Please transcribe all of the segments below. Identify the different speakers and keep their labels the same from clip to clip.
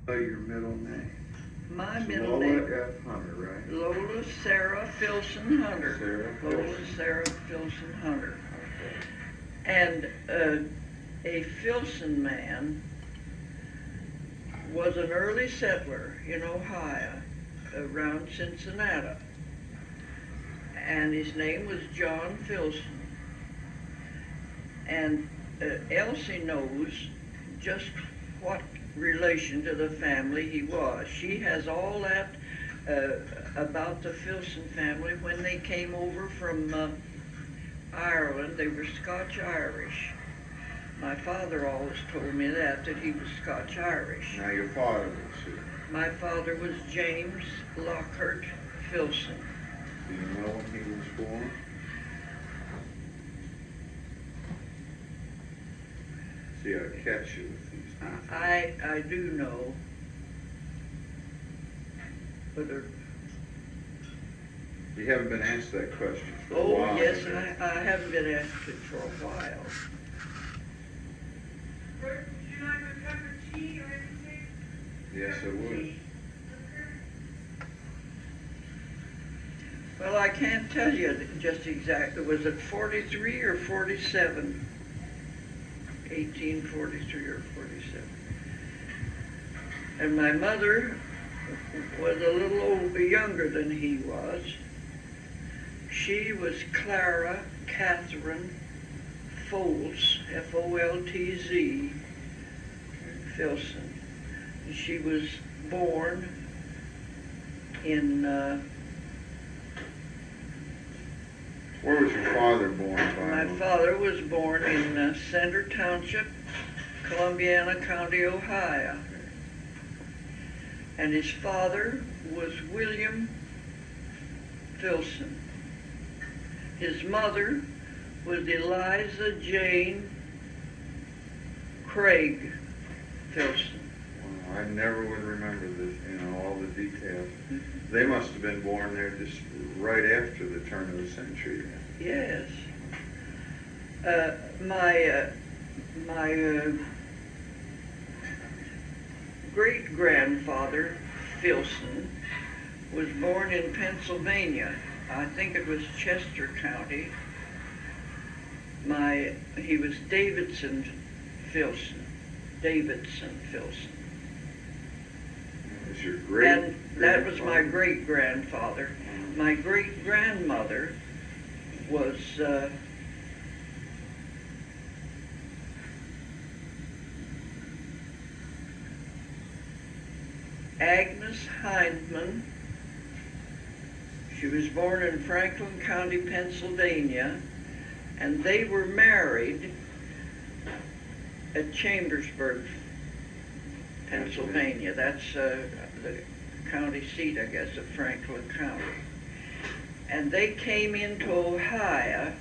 Speaker 1: Your middle name?
Speaker 2: My
Speaker 1: It's
Speaker 2: middle
Speaker 1: Lola
Speaker 2: name,
Speaker 1: F. Hunter, right?
Speaker 2: Lola Sarah Filson Hunter.
Speaker 1: Sarah
Speaker 2: Lola
Speaker 1: Filson.
Speaker 2: Sarah Filson Hunter.
Speaker 1: Okay.
Speaker 2: And a Filson man was an early settler in Ohio, around Cincinnati. And his name was John Filson. And Elsie knows just what relation to the family he was. She has all that about the Filson family when they came over from Ireland. They were Scotch-Irish. My father always told me that he was Scotch-Irish.
Speaker 1: Now your father was who?
Speaker 2: My father was James Lockhart Filson.
Speaker 1: Do you know when he was born? See, I catch you with these things.
Speaker 2: I do know, but
Speaker 1: You haven't been asked that question for a
Speaker 2: oh
Speaker 1: while.
Speaker 2: yes, I haven't been asked it for a while.
Speaker 3: Bert, would you like a cup of tea or anything?
Speaker 1: Yes, I would.
Speaker 2: Well, I can't tell you just exactly. Was it 43 or 47? 1843 or 47. And my mother was a little younger than he was. She was Clara Catherine Foltz, F-O-L-T-Z, Filson. She was born in,
Speaker 1: Where was your father born,
Speaker 2: my
Speaker 1: Bob?
Speaker 2: father was born in Center Township, Columbiana County, Ohio. And his father was William Filson. His mother was Eliza Jane Craig Filson.
Speaker 1: Well, I never would remember this, all the details. They must have been born there just right after the turn of the century.
Speaker 2: Yes. My great-grandfather, Filson, was born in Pennsylvania. I think it was Chester County. He was Davidson Filson.
Speaker 1: Is your great
Speaker 2: And that was my
Speaker 1: grandfather?
Speaker 2: great-grandfather. My great-grandmother was Agnes Hindman. She was born in Franklin County, Pennsylvania, and they were married at Chambersburg, Pennsylvania. That's the county seat, I guess, of Franklin County. And they came into Ohio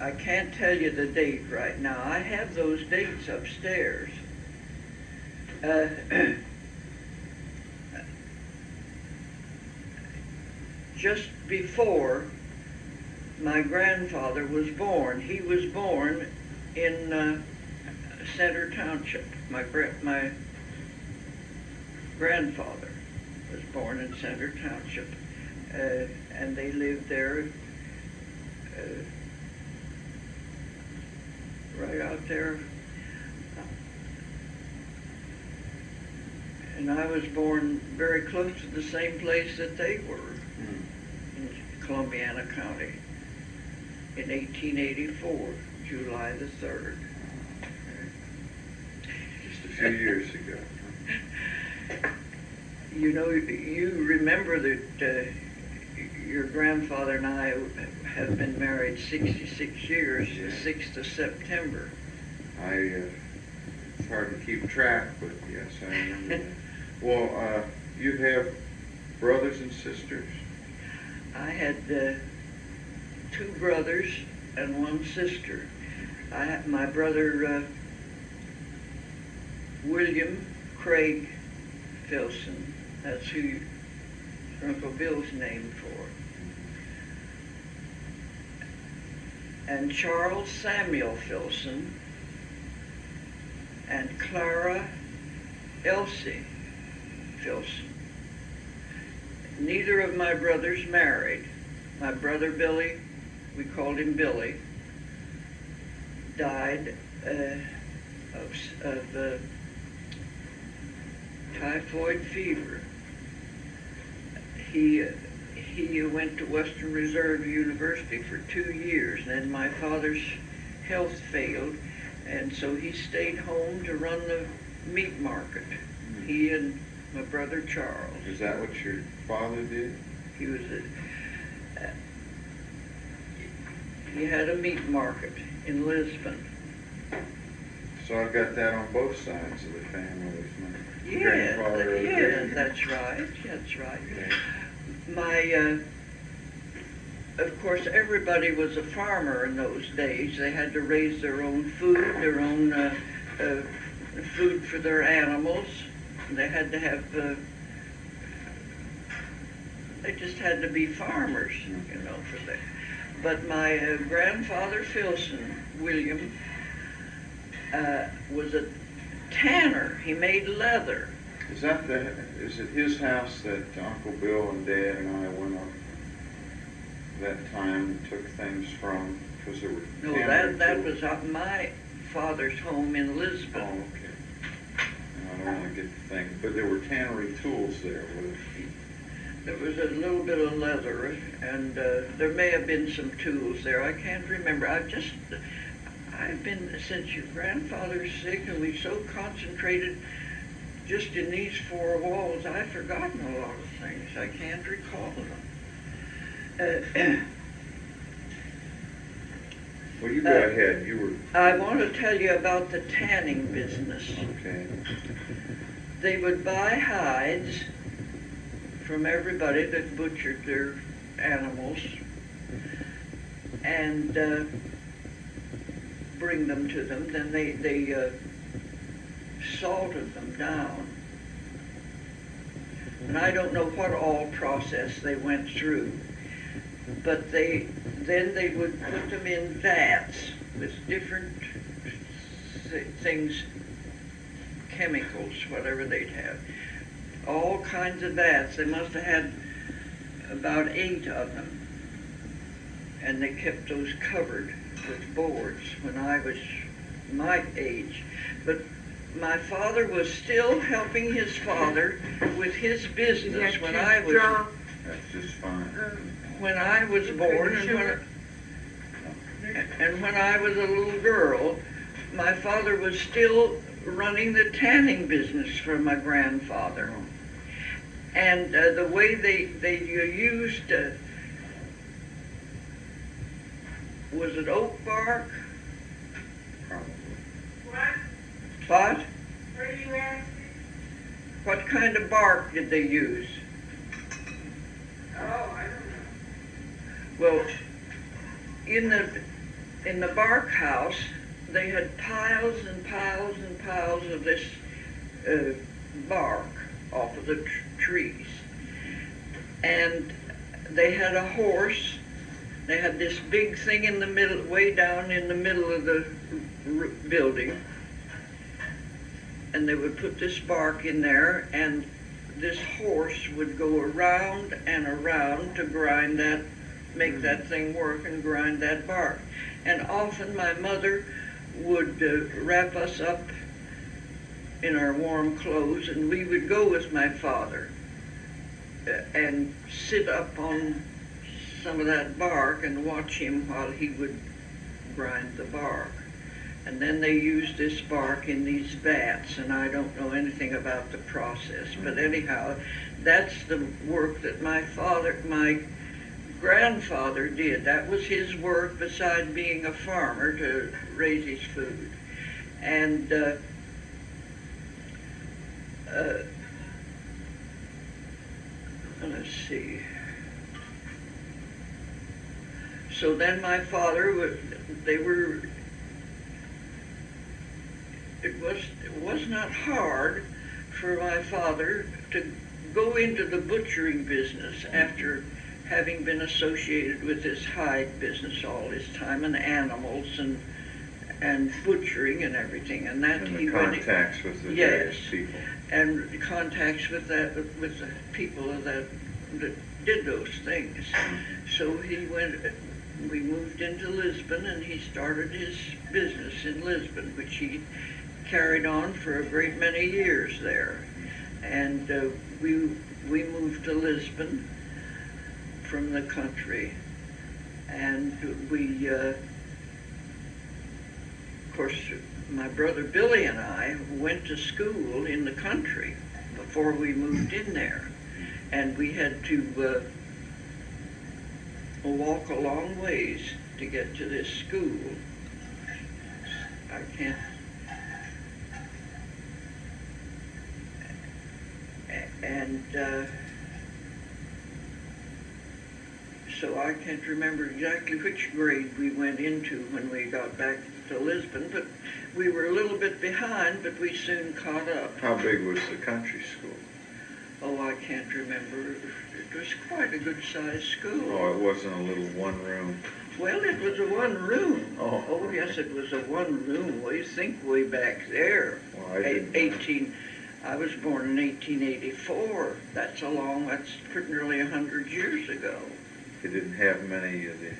Speaker 2: I can't tell you the date right now. I have those dates upstairs. Just before my grandfather was born, he was born in Center Township. My grandfather was born in Center Township, and they lived there right out there. And I was born very close to the same place that they were, in Columbiana County, in 1884, July the 3rd.
Speaker 1: Just a few years ago.
Speaker 2: You know, you remember that your grandfather and I have been married 66 years, the 6th of September.
Speaker 1: It's hard to keep track, but yes, I remember that. Well, you have brothers and sisters?
Speaker 2: I had 2 brothers and 1 sister. My brother William Craig Filson, that's who Uncle Bill's named for. and Charles Samuel Filson, and Clara Elsie Filson. Neither of my brothers married. My brother Billy, we called him Billy, died of typhoid fever. He went to Western Reserve University for 2 years, and then my father's health failed, and so he stayed home to run the meat market. He and my brother Charles.
Speaker 1: Is that what your father did?
Speaker 2: He was he had a meat market in Lisbon.
Speaker 1: So I've got that on both sides of the family. With my
Speaker 2: Yeah,
Speaker 1: grandfather.
Speaker 2: yeah, that's right. That's right.
Speaker 1: Yeah.
Speaker 2: My, of course, everybody was a farmer in those days. They had to raise their own food, their own food for their animals. They had to have, they just had to be farmers, you know, for that. But my grandfather, Filson, William, was a tanner. He made leather.
Speaker 1: Is it his house that Uncle Bill and Dad and I went up that time and took things from? Because there were
Speaker 2: No,
Speaker 1: tannery
Speaker 2: that
Speaker 1: tools.
Speaker 2: was at my father's home in
Speaker 1: Oh,
Speaker 2: Lisbon.
Speaker 1: okay. I don't want to get to think, but there were tannery tools there.
Speaker 2: There was a little bit of leather, and there may have been some tools there. I can't remember. I've been, since your grandfather's sick and we so concentrated just in these four walls, I've forgotten a lot of things. I can't recall them.
Speaker 1: Well, you go ahead. You were
Speaker 2: I want to tell you about the tanning business.
Speaker 1: okay.
Speaker 2: They would buy hides from everybody that butchered their animals and bring them to them. Then they salted them down. And I don't know what all process they went through, but then they would put them in vats with different things, chemicals, whatever they'd have. All kinds of vats. They must have had about 8 of them. And they kept those covered with boards when I was my age. But my father was still helping his father with his business when I was
Speaker 1: That's just fine.
Speaker 2: when I was born and when I was a little girl. My father was still running the tanning business for my grandfather. And the way they used, was it oak bark?
Speaker 1: Probably.
Speaker 3: What?
Speaker 2: What?
Speaker 3: What are you asking?
Speaker 2: What kind of bark did they use?
Speaker 3: Oh, I don't know.
Speaker 2: Well, in the bark house, they had piles and piles and piles of this bark off of the trees. And they had a horse. They had this big thing in the middle, way down in the middle of the building. And they would put this bark in there, and this horse would go around and around to grind that, make that thing work and grind that bark. And often my mother would wrap us up in our warm clothes, and we would go with my father and sit up on some of that bark and watch him while he would grind the bark. And then they used this bark in these vats, and I don't know anything about the process, but anyhow, that's the work that my grandfather did. That was his work besides being a farmer to raise his food. And let's see. So then my father it was not hard for my father to go into the butchering business after having been associated with this hide business all this time, and animals and butchering and everything, and that
Speaker 1: And
Speaker 2: he
Speaker 1: the
Speaker 2: went.
Speaker 1: contacts with the
Speaker 2: Yes.
Speaker 1: various people.
Speaker 2: And contacts with the people that did those things. So we moved into Lisbon, and he started his business in Lisbon, which he carried on for a great many years there. And we moved to Lisbon from the country, and we, of course, my brother Billy and I went to school in the country before we moved in there, and we had to walk a long ways to get to this school. I can't. And so I can't remember exactly which grade we went into when we got back to Lisbon, but we were a little bit behind, but we soon caught up.
Speaker 1: How big was the country school?
Speaker 2: Oh, I can't remember. It was quite a good-sized school.
Speaker 1: Oh, it wasn't a little one room.
Speaker 2: Well, it was a one room.
Speaker 1: Oh.
Speaker 2: Oh, yes, it was a one room. Well, you think way back there.
Speaker 1: Well, I didn't.
Speaker 2: I was born in 1884. That's nearly 100 years ago.
Speaker 1: They didn't have many of the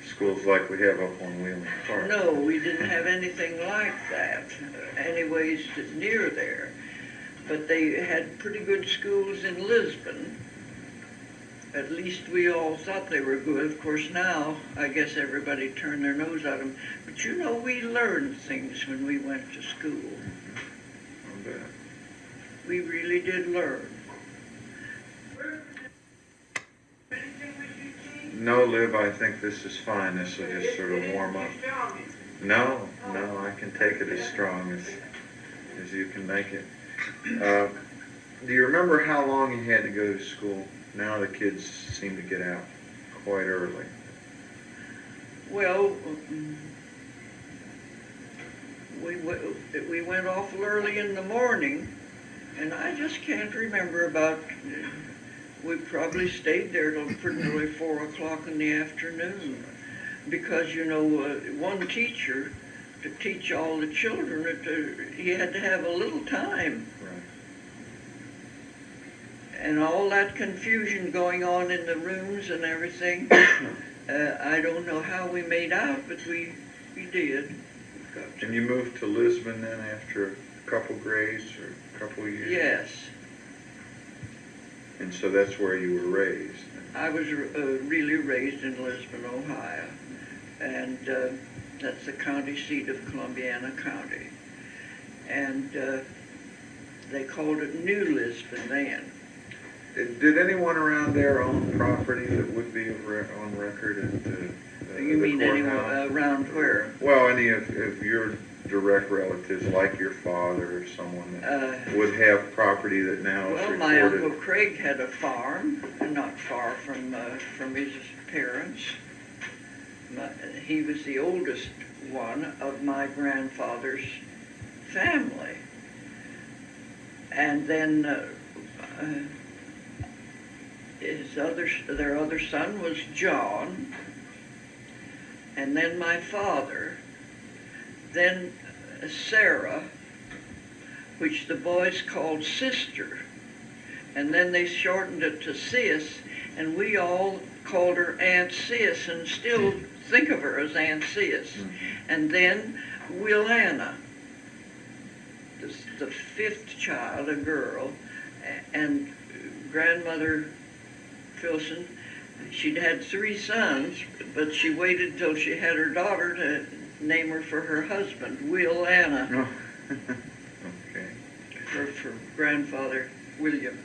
Speaker 1: schools like we have up on Wheeling Park.
Speaker 2: No, we didn't have anything like that, anyways, near there. But they had pretty good schools in Lisbon. At least we all thought they were good. Of course, now, I guess everybody turned their nose at them. But you know, we learned things when we went to school.
Speaker 1: I bet.
Speaker 2: We really did learn.
Speaker 1: No, Liv, I think this is fine. This will just sort of warm up. No, I can take it as strong as you can make it. Do you remember how long you had to go to school? Now the kids seem to get out quite early.
Speaker 2: Well, we went off early in the morning, and I just can't remember about. We probably stayed there till pretty nearly 4 o'clock in the afternoon, because you know, one teacher to teach all the children, he had to have a little time.
Speaker 1: Right.
Speaker 2: And all that confusion going on in the rooms and everything, I don't know how we made out, but we did.
Speaker 1: And you moved to Lisbon then after a couple grades or a couple years?
Speaker 2: Yes.
Speaker 1: And so that's where you were raised?
Speaker 2: I was really raised in Lisbon, Ohio, and that's the county seat of Columbiana County. And they called it New Lisbon then.
Speaker 1: Did anyone around there own property that would be on record at the
Speaker 2: You mean anyone
Speaker 1: courthouse?
Speaker 2: around where?
Speaker 1: Well, any of your direct relatives, like your father or someone that would have property that now is
Speaker 2: Well,
Speaker 1: recorded?
Speaker 2: my Uncle Craig had a farm, not far from his parents. He was the oldest one of my grandfather's family. And then their other son was John, and then my father, then Sarah, which the boys called Sister, and then they shortened it to Sis, and we all called her Aunt Sis and still think of her as Aunt Sis. And then Willanna, the fifth child, a girl, and grandmother Filson, she'd had 3 sons, but she waited till she had her daughter to name her for her husband, Willanna.
Speaker 1: Oh. Okay.
Speaker 2: For grandfather William.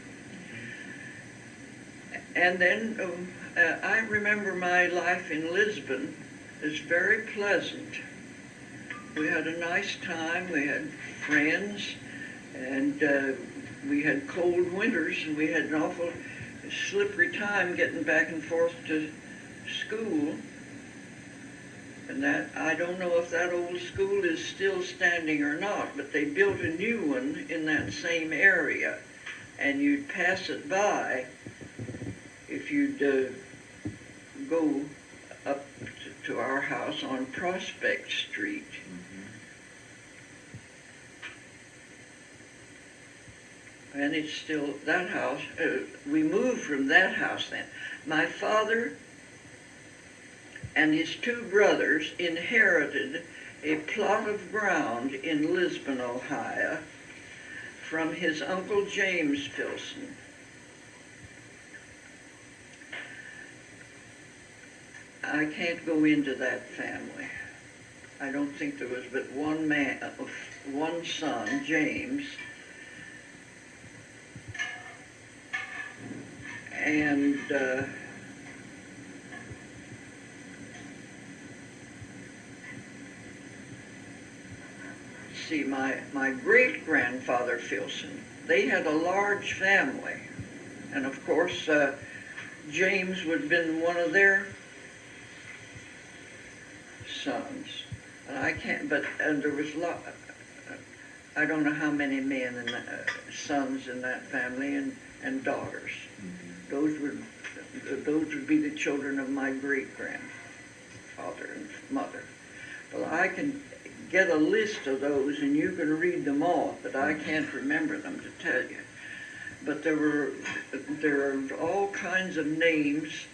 Speaker 2: And then I remember my life in Lisbon as very pleasant. We had a nice time, we had friends, and we had cold winters, and we had an awful slippery time getting back and forth to school. And that, I don't know if that old school is still standing or not, but they built a new one in that same area. And you'd pass it by if if you'd go up to our house on Prospect Street. And it's still that house. We moved from that house then. My father and his two brothers inherited a plot of ground in Lisbon, Ohio, from his uncle James Filson. I can't go into that family. I don't think there was but one man, one son, James, and see, my great-grandfather Filson, they had a large family, and of course James would have been one of their sons. And I can't, and there was I don't know how many men and sons in that family and daughters. Those would be the children of my great-grandfather and mother. Well, I can get a list of those and you can read them off, but I can't remember them to tell you. But there are all kinds of names,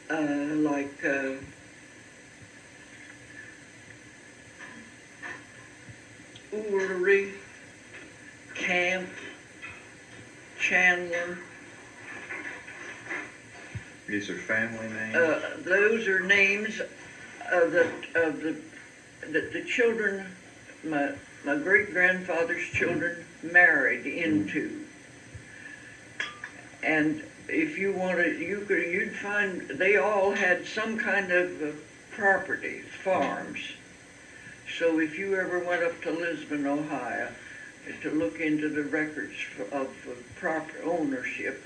Speaker 2: like Ullery, Camp, Chandler.
Speaker 1: These are family names?
Speaker 2: Those are names of the children, my great-grandfather's children married into. And if you wanted, you'd find they all had some kind of property, farms. So if you ever went up to Lisbon, Ohio, to look into the records of proper ownership,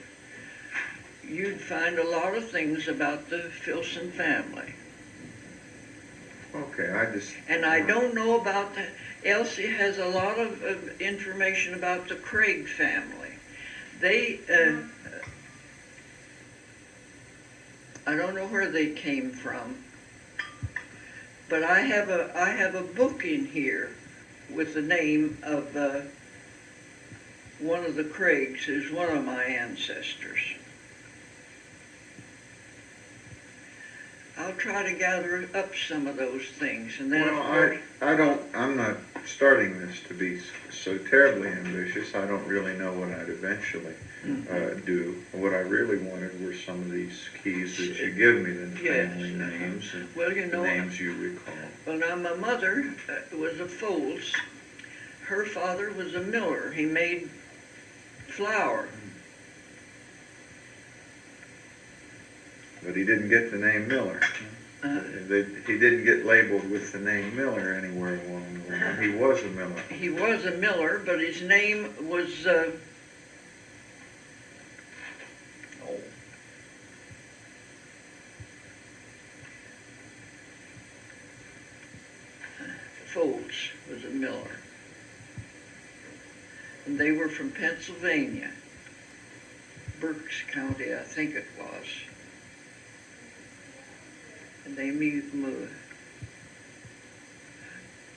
Speaker 2: you'd find a lot of things about the Filson family.
Speaker 1: Okay,
Speaker 2: And I don't know about Elsie has a lot of information about the Craig family. They, I don't know where they came from, but I have a book in here with the name of one of the Craigs, who's one of my ancestors. I'll try to gather up some of those things, and then
Speaker 1: I'm not starting this to be so terribly ambitious. I don't really know what I'd eventually do. What I really wanted were some of these keys that you give me, the family names and the names you recall.
Speaker 2: Well, now my mother was a Foles. Her father was a miller. He made flour.
Speaker 1: But he didn't get the name Miller. He didn't get labeled with the name Miller anywhere along the line. He was a miller.
Speaker 2: He was a miller, but his name was Foles was a miller. And they were from Pennsylvania. Berks County, I think it was. And they moved.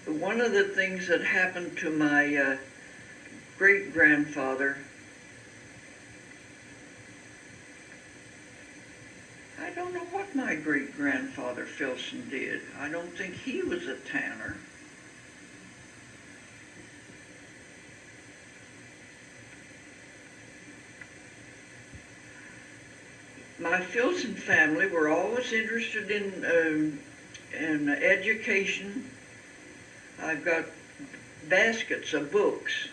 Speaker 2: One of the things that happened to my great-grandfather, I don't know what my great-grandfather Filson did. I don't think he was a tanner. My Filson family were always interested in education. I've got baskets of books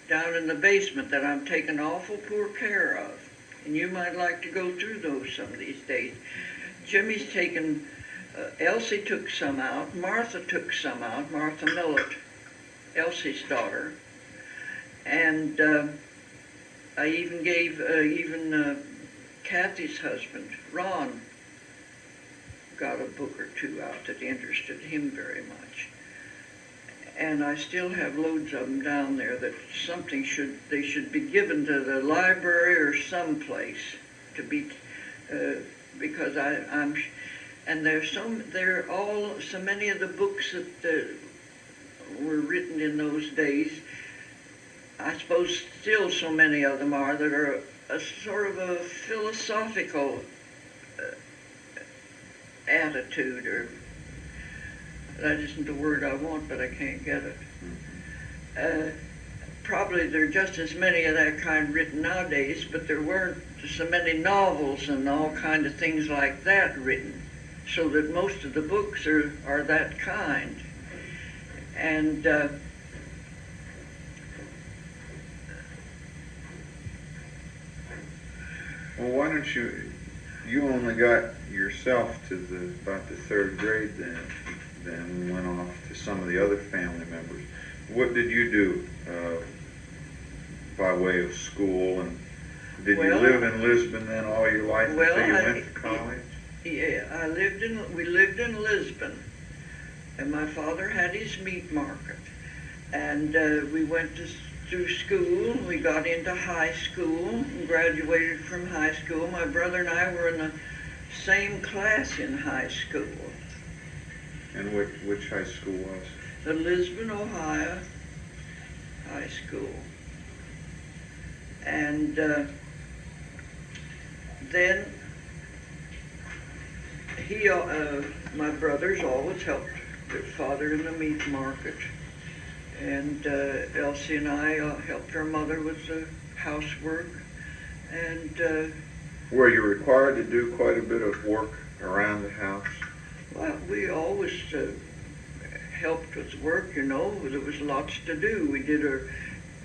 Speaker 2: down in the basement that I'm taking awful poor care of. And you might like to go through those some of these days. Jimmy's taken, Elsie took some out, Martha took some out, Martha Millett, Elsie's daughter. And I even gave, Kathy's husband, Ron, got a book or two out that interested him very much. And I still have loads of them down there that they should be given to the library or someplace. to be, because and there are all, so many of the books that were written in those days, I suppose still so many of them are, that are a sort of a philosophical attitude, or that isn't the word I want, but I can't get it. Probably there are just as many of that kind written nowadays, but there weren't so many novels and all kind of things like that written, so that most of the books are that kind. And
Speaker 1: well, why don't you only got yourself to about the third grade then went off to some of the other family members. What did you do by way of school, and did you live in Lisbon then all your life until you went to college?
Speaker 2: Yeah, we lived in Lisbon, and my father had his meat market, and we went through school. We got into high school and graduated from high school. My brother and I were in the same class in high school.
Speaker 1: And which high school was?
Speaker 2: The Lisbon, Ohio high school. And then my brothers always helped their father in the meat market. And Elsie and I helped our mother with the housework. And
Speaker 1: were you required to do quite a bit of work around the house?
Speaker 2: Well, we always helped with work, you know. There was lots to do. We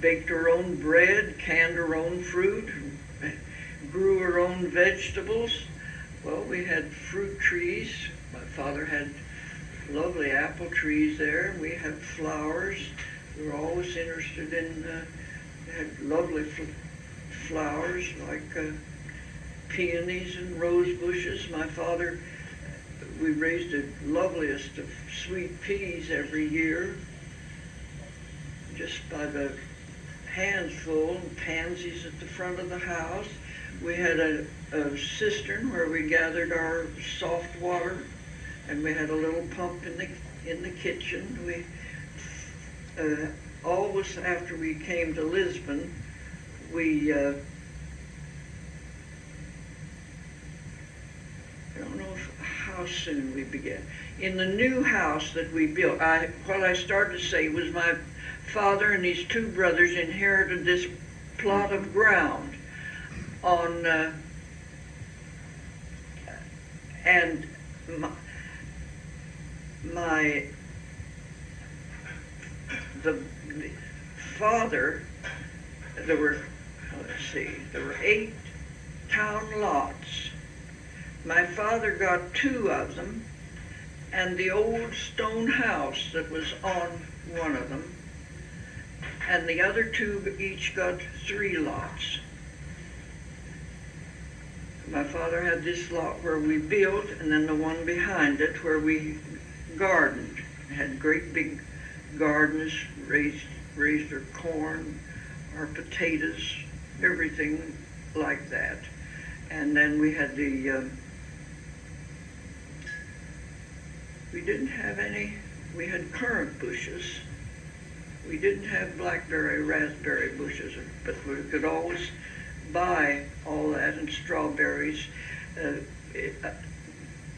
Speaker 2: baked our own bread, canned our own fruit, grew our own vegetables. Well, we had fruit trees. My father had lovely apple trees there. We had flowers. We were always interested in, had lovely flowers like peonies and rose bushes. My father, we raised the loveliest of sweet peas every year, just by the handful, and pansies at the front of the house. We had a cistern where we gathered our soft water, and we had a little pump in the kitchen. We always, after we came to Lisbon, we I don't know how soon we began. In the new house that we built, what I started to say was my father and his two brothers inherited this plot of ground on, and the father, there were 8 town lots. My father got 2 of them, and the old stone house that was on one of them, and the other 2 each got 3 lots. My father had this lot where we built, and then the one behind it where we gardened. Had great big gardens, raised our corn, our potatoes, everything like that. And then we had we didn't have any, we had currant bushes. We didn't have blackberry, raspberry bushes, but we could always buy all that, and strawberries.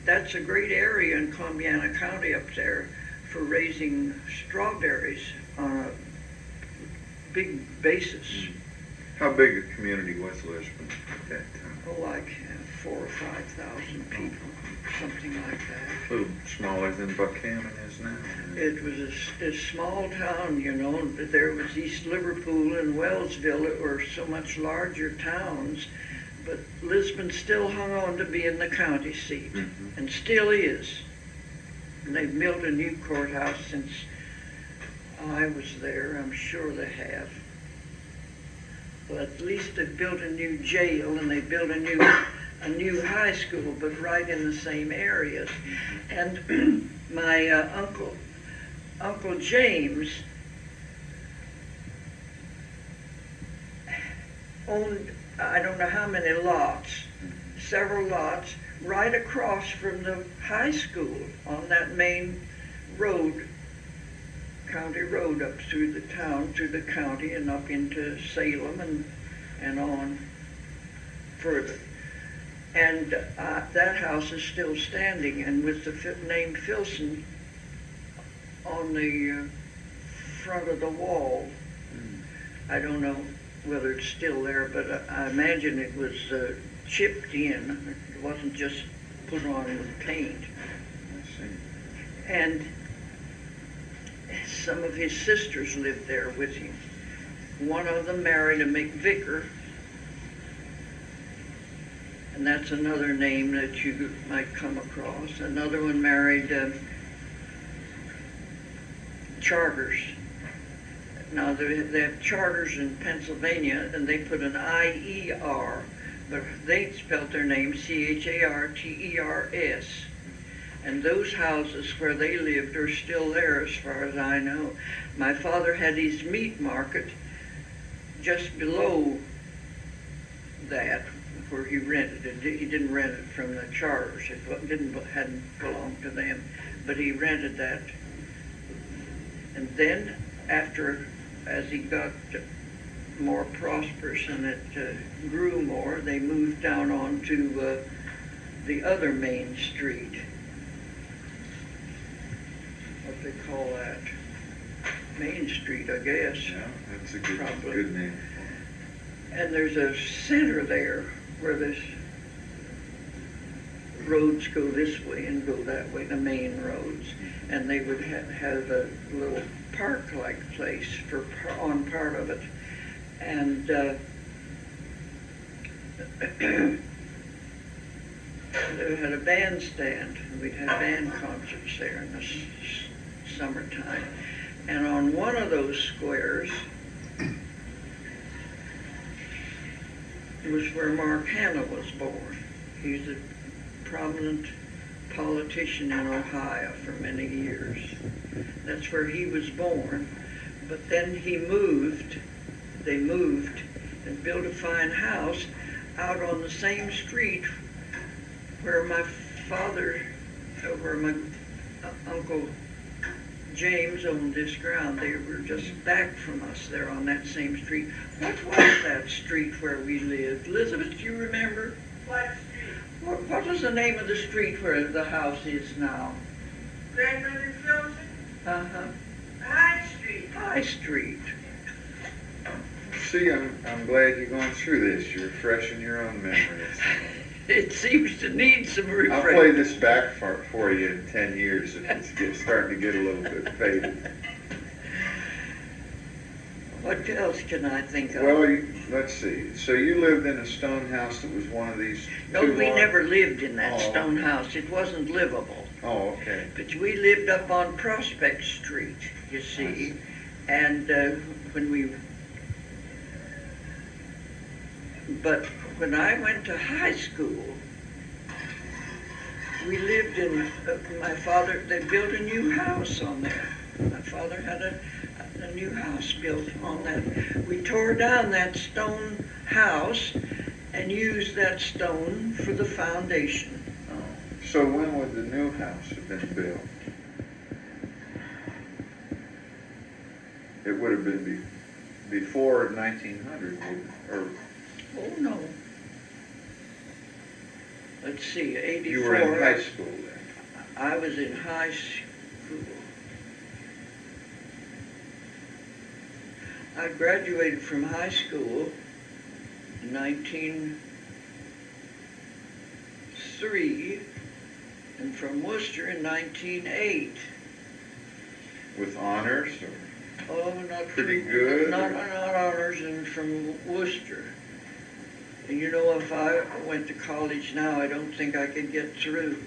Speaker 2: That's a great area in Columbiana County up there for raising strawberries on a big basis.
Speaker 1: How big a community was Lisbon at that time?
Speaker 2: Oh, like 4,000 or 5,000 people, something like that.
Speaker 1: A little smaller than Buchanan is now.
Speaker 2: It was a small town, you know. There was East Liverpool and Wellsville that were so much larger towns, but Lisbon still hung on to being the county seat, and still is. And they've built a new courthouse since I was there. I'm sure they have. Well, at least they built a new jail, and they built a new high school, but right in the same areas. And my Uncle James owned, I don't know how many lots, several lots right across from the high school on that main road, county road up through the town, through the county and up into Salem and on further. And that house is still standing, and with the name Filson on the front of the wall. I don't know whether it's still there, but I imagine it was chipped in. It wasn't just put on with paint.
Speaker 1: I see.
Speaker 2: And some of his sisters lived there with him. One of them married a McVicker, and that's another name that you might come across. Another one married Charters. Now, they have Charters in Pennsylvania, and they put an I-E-R, but they spelled their name C-H-A-R-T-E-R-S. And those houses where they lived are still there as far as I know. My father had his meat market just below that, where he rented it. He didn't rent it from the Charters. It hadn't belonged to them, but he rented that. And then as he got more prosperous and it grew more, they moved down onto the other main street. What they call that? Main Street, I guess.
Speaker 1: Yeah, that's a
Speaker 2: Probably.
Speaker 1: good name.
Speaker 2: And there's a center there where this roads go this way and go that way, the main roads. And they would have a little park-like place on part of it. And they had a bandstand. We'd have band concerts there in the summertime. And on one of those squares was where Mark Hanna was born. He's a prominent politician in Ohio for many years. That's where he was born. But then they moved and built a fine house out on the same street where my father, where my Uncle James owned this ground. They were just back from us there on that same street. What was that street where we lived? Elizabeth, do you remember?
Speaker 3: What street?
Speaker 2: What was the name of the street where the house is now?
Speaker 3: Grandmother Filson?
Speaker 2: Uh-huh.
Speaker 3: High Street.
Speaker 2: High Street.
Speaker 1: See, I'm glad you're going through this. You're refreshing your own memory of some of it.
Speaker 2: It seems to need some
Speaker 1: I'll
Speaker 2: refreshing.
Speaker 1: play this back for you in 10 years if it's starting to get a little bit faded.
Speaker 2: What else can I think of?
Speaker 1: Well, let's see. So you lived in a stone house that was one of these
Speaker 2: No,
Speaker 1: two
Speaker 2: we
Speaker 1: large-
Speaker 2: never lived in that
Speaker 1: Oh.
Speaker 2: stone house. It wasn't livable.
Speaker 1: Oh, okay.
Speaker 2: But we lived up on Prospect Street, you see. And but when I went to high school, we lived in, they built a new house on there. My father had a new house built on that. We tore down that stone house and used that stone for the foundation.
Speaker 1: Oh. So when would the new house have been built? It would have been before 1900, or
Speaker 2: Oh, no. Let's see, 84.
Speaker 1: you were in high school then?
Speaker 2: I was in high school. I graduated from high school in 1903 and from Worcester in 1908.
Speaker 1: With honors? Or?
Speaker 2: Oh, not
Speaker 1: Pretty
Speaker 2: from,
Speaker 1: good,
Speaker 2: Not,
Speaker 1: or?
Speaker 2: not honors, and from Worcester. And you know, if I went to college now, I don't think I could get through.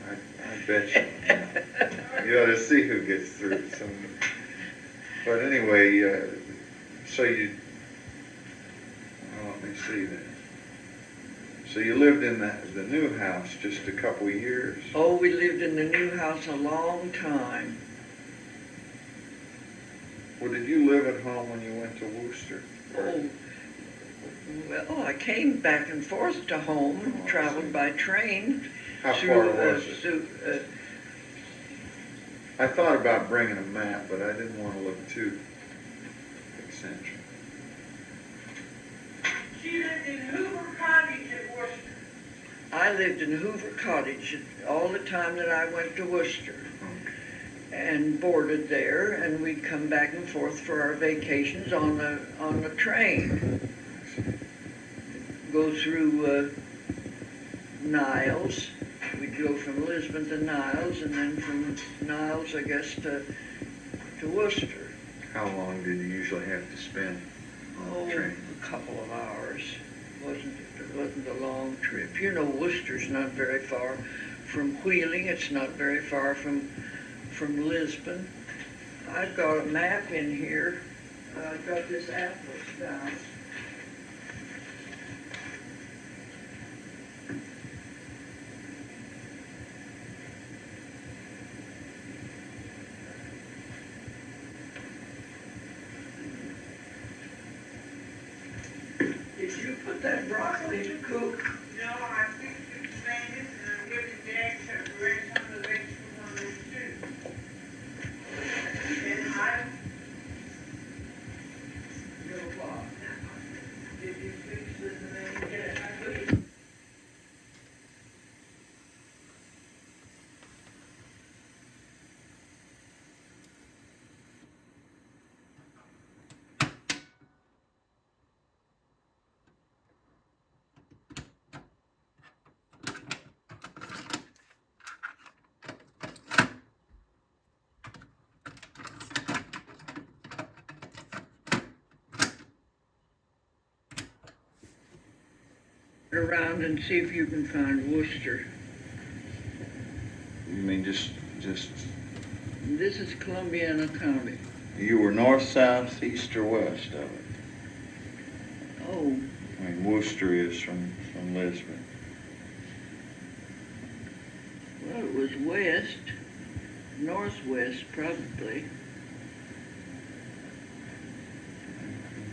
Speaker 1: I bet you. You ought to see who gets through. But anyway, so you, well, let me see then. So you lived in the new house just a couple years?
Speaker 2: Oh, we lived in the new house a long time.
Speaker 1: Well, did you live at home when you went to Worcester?
Speaker 2: Oh, Well, I came back and forth to home, traveled by train.
Speaker 1: How
Speaker 2: through,
Speaker 1: far was it?
Speaker 2: through,
Speaker 1: I thought about bringing a map, but I didn't want to look too eccentric.
Speaker 3: She lived in Hoover Cottage at Worcester.
Speaker 2: I lived in Hoover Cottage all the time that I went to Worcester and boarded there, and we'd come back and forth for our vacations on the train. Go through Niles. We'd go from Lisbon to Niles, and then from Niles, I guess, to Worcester.
Speaker 1: How long did you usually have to spend on the train?
Speaker 2: A couple of hours. It wasn't a long trip. You know, Worcester's not very far from Wheeling. It's not very far from Lisbon. I've got a map in here. I've got this atlas down. Did you put that broccoli to cook?
Speaker 3: No, I fixed the tomatoes and I'm giving Dad some rest on the vegetables on this too. And I,
Speaker 2: Did you fix the tomato?
Speaker 3: yes, I put
Speaker 2: Around and see if you can find Worcester.
Speaker 1: You mean just
Speaker 2: This is Columbiana County.
Speaker 1: you were north, south, east, or west of it?
Speaker 2: Oh,
Speaker 1: I mean, Worcester is from Lisbon.
Speaker 2: well, it was west, northwest probably.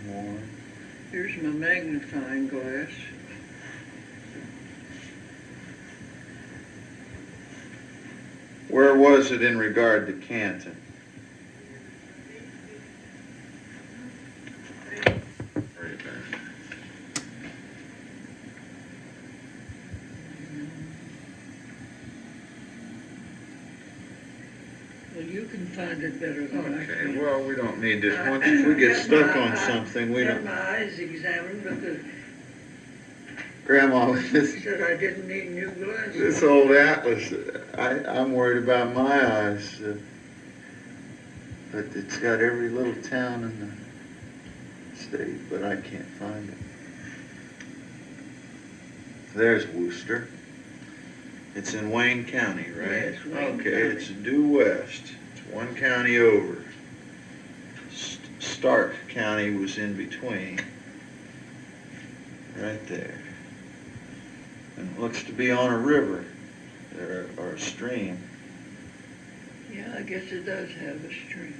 Speaker 1: More.
Speaker 2: Here's my magnifying glass.
Speaker 1: Where was it in regard to Canton? Right there.
Speaker 2: Well, you can find it better than I
Speaker 1: Okay,
Speaker 2: can.
Speaker 1: well, we don't need this. Once we get stuck on something, we
Speaker 2: I had
Speaker 1: don't.
Speaker 2: my eyes examined because
Speaker 1: Grandma,
Speaker 2: they said I didn't need new glasses.
Speaker 1: this old atlas, I'm worried about my eyes. But it's got every little town in the state, but I can't find it. There's Worcester. It's in Wayne County, right?
Speaker 2: Yes, Wayne
Speaker 1: Okay,
Speaker 2: County.
Speaker 1: it's due west. It's one county over. Stark County was in between. Right there. And it looks to be on a river or a stream.
Speaker 2: Yeah, I guess it does have a stream.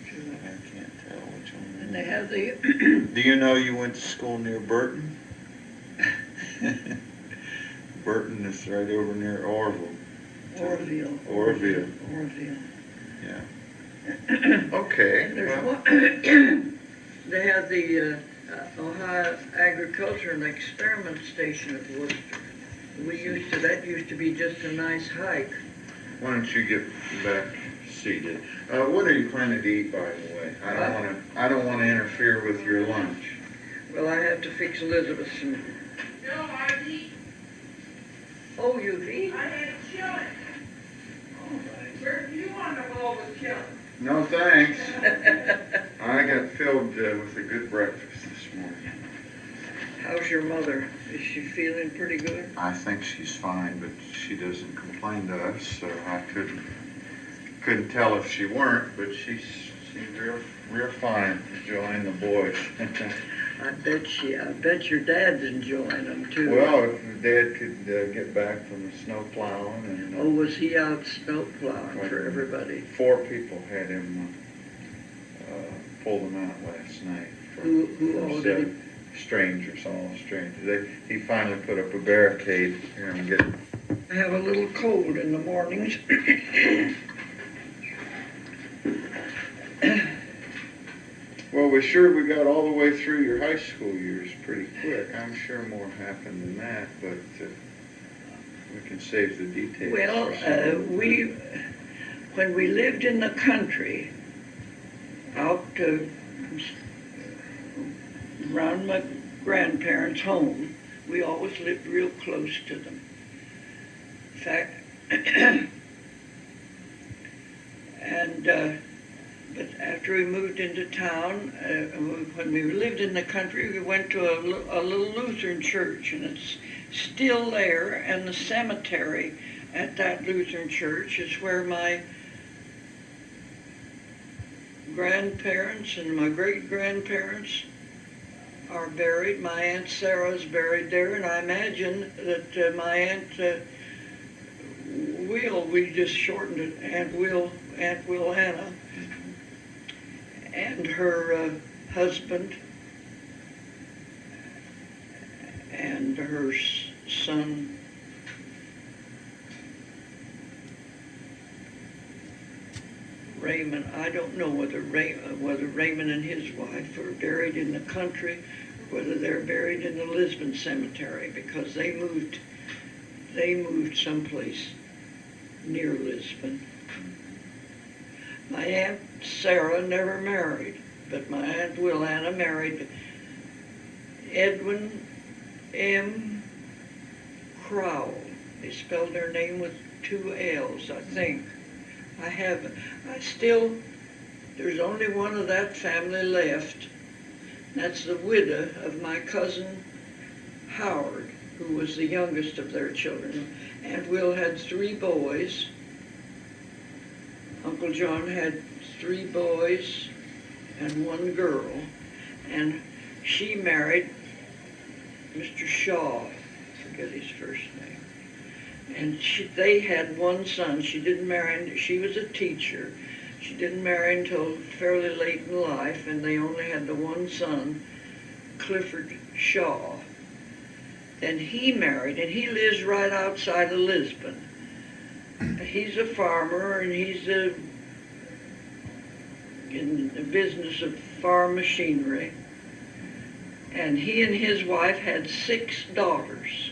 Speaker 1: I can't tell which one.
Speaker 2: And they have the
Speaker 1: Do you know you went to school near Burton? Burton is right over near Orville.
Speaker 2: Orville.
Speaker 1: Orville.
Speaker 2: Orville.
Speaker 1: Yeah. Okay.
Speaker 2: And there's
Speaker 1: Well,
Speaker 2: one, they have the Ohio Agriculture and Experiment Station at Worcester. That used to be just a nice hike.
Speaker 1: why don't you get back seated? What are you planning to eat, by the way? I don't want to interfere with your lunch.
Speaker 2: Well, I have to fix Elizabeth some.
Speaker 3: no, I eat.
Speaker 2: Oh, you've eaten?
Speaker 3: I had chili.
Speaker 2: All right.
Speaker 3: Where do you want to go with chili?
Speaker 1: No thanks. I got filled with a good breakfast this morning.
Speaker 2: How's your mother? Is she feeling pretty good?
Speaker 1: I think she's fine, but she doesn't complain to us, so I couldn't tell if she weren't, but she seemed real fine, enjoying the boys.
Speaker 2: I bet your dad's enjoying them too.
Speaker 1: Well, if Dad could get back from the snow plowing and
Speaker 2: Oh, was he out snow plowing for everybody?
Speaker 1: 4 people had him pull them out last night.
Speaker 2: Who all did he?
Speaker 1: strangers, all strangers. He finally put up a barricade here and get.
Speaker 2: I have a little cold in the mornings.
Speaker 1: Well, we got all the way through your high school years pretty quick. I'm sure more happened than that, but we can save the details.
Speaker 2: Well,
Speaker 1: for some other time.
Speaker 2: when we lived in the country, out around my grandparents' home, we always lived real close to them. In fact, but after we moved into town, when we lived in the country, we went to a little Lutheran church, and it's still there, and the cemetery at that Lutheran church is where my grandparents and my great-grandparents are buried. My Aunt Sarah's buried there, and I imagine that my Aunt we just shortened it, Aunt Anna, and her husband and her son Raymond. I don't know whether Raymond and his wife are buried in the country, or whether they're buried in the Lisbon cemetery, because they moved someplace near Lisbon. My Aunt Sarah never married, but my Aunt Anna married Edwin M. Crowell. They spelled their name with 2 L's, I think. There's only one of that family left. That's the widow of my cousin Howard, who was the youngest of their children. Aunt Will had 3 boys. Uncle John had 3 boys and 1 girl, and she married Mr. Shaw, I forget his first name. And they had 1 son. She didn't marry, she was a teacher. She didn't marry until fairly late in life, and they only had the 1 son, Clifford Shaw. Then he married, and he lives right outside of Lisbon. He's a farmer, and he's in the business of farm machinery. And he and his wife had 6 daughters,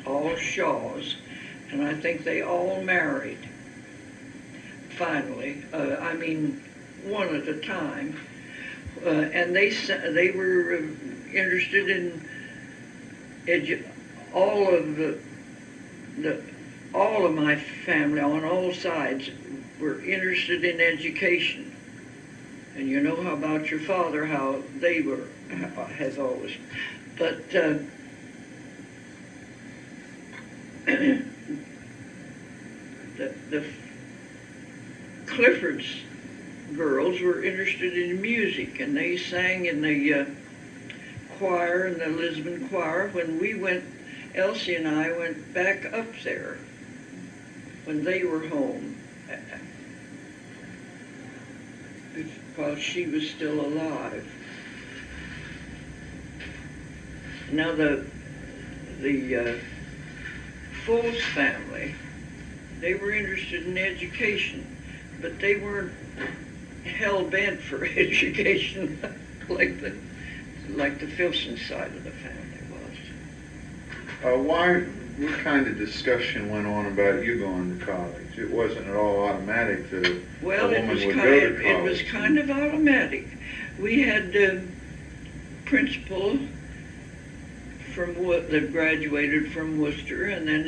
Speaker 2: all Shaws, and I think they all married, finally. One at a time. And they were interested in all of my family on all sides were interested in education. And you know how about your father, how they has always. But the Clifford's girls were interested in music, and they sang in the choir, in the Lisbon choir. When we went, Elsie and I went back up there when they were home, because she was still alive. Now the Filson family, they were interested in education, but they weren't hell-bent for education like the Filson side of the family was.
Speaker 1: What kind of discussion went on about you going to college? It wasn't at all automatic that a woman would go to college.
Speaker 2: It was kind of automatic. We had the principal that graduated from Worcester, and then